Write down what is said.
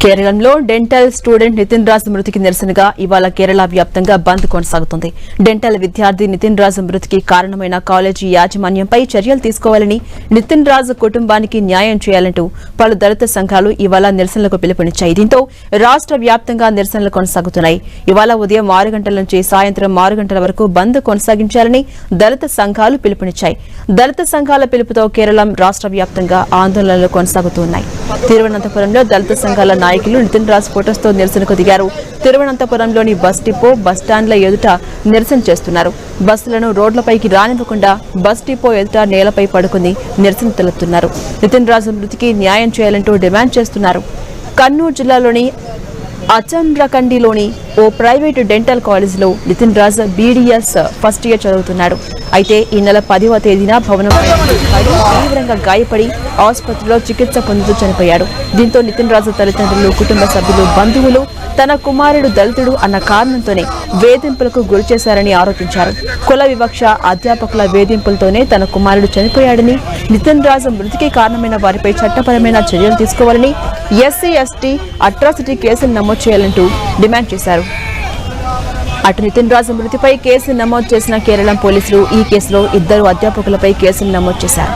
కేరళంలో dental student Nitin Raj మృతికి నిరసనగా ఇవాళ కేరళ వ్యాప్తంగా బంద్ కొనసాగుతుంది. డెంటల్ విద్యార్థి నితిన్ రాజ్ మృతికి కారణమైన కాలేజీ యాజమాన్యంపై చర్యలు తీసుకోవాలని, నితిన్ రాజ్ కుటుంబానికి న్యాయం చేయాలంటూ పలు దళిత సంఘాలు ఇవాళ నిరసనలకు పిలుపునిచ్చాయి. దీంతో రాష్ట్ర వ్యాప్తంగా నిరసనలు కొనసాగుతున్నాయి. ఇవాళ ఉదయం 6 గంటల నుంచి సాయంత్రం 6 గంటల వరకు బంద్ కొనసాగించాలని దళిత సంఘాలు పిలుపునిచ్చాయి. దళిత సంఘాల పిలుపుతో కేరళం రాష్ట్ర వ్యాప్తంగా ఆందోళనలు కొనసాగుతున్నాయి. తిరువనంతపురంలో దళిత సంఘాల నాయకులు నితిన్ రాజ్ ఫోటోస్తో నిరసనకు దిగారు. తిరువనంతపురంలోని బస్ డిపో, బస్టాండ్ల ఎదుట నిరసన చేస్తున్నారు. బస్సులను రోడ్లపైకి రానివ్వకుండా బస్ డిపో ఎదుట నేలపై పడుకుని నిరసన తెలుపుతున్నారు. నితిన్ రాజ్ మృతికి న్యాయం చేయాలంటూ డిమాండ్ చేస్తున్నారు. కన్నూరు జిల్లాలోని అచండ్రకండిలోని ఓ ప్రైవేటు డెంటల్ కాలేజీలో Nitin Raj BDS first year చదువుతున్నాడు. అయితే ఈ నెల 10వ తేదీన భవనంపై తీవ్రంగా గాయపడి ఆసుపత్రిలో చికిత్స పొందుతూ చనిపోయాడు. దీంతో నితిన్ రాజ్ తల్లిదండ్రులు, కుటుంబ సభ్యులు, బంధువులు తన కుమారుడు దళితుడు అన్న కారణంతోనే వేధింపులకు గురి చేశారని ఆరోపించారు. కుల వివక్ష, అధ్యాపకుల వేధింపులతోనే తన కుమారుడు చనిపోయాడని, నితిన్ రాజ్ మృతికి కారణమైన వారిపై చట్టపరమైన చర్యలు తీసుకోవాలని, ఎస్సీ, ఎస్టీ అట్రాసిటీ కేసులు నమోదు చేయాలంటూ డిమాండ్ చేశారు. అటు నితిన్ రాజ్ మృతిపై కేసు నమోదు చేసిన కేరళం పోలీసులు ఈ కేసులో 2 అధ్యాపకులపై కేసులు నమోదు చేశారు.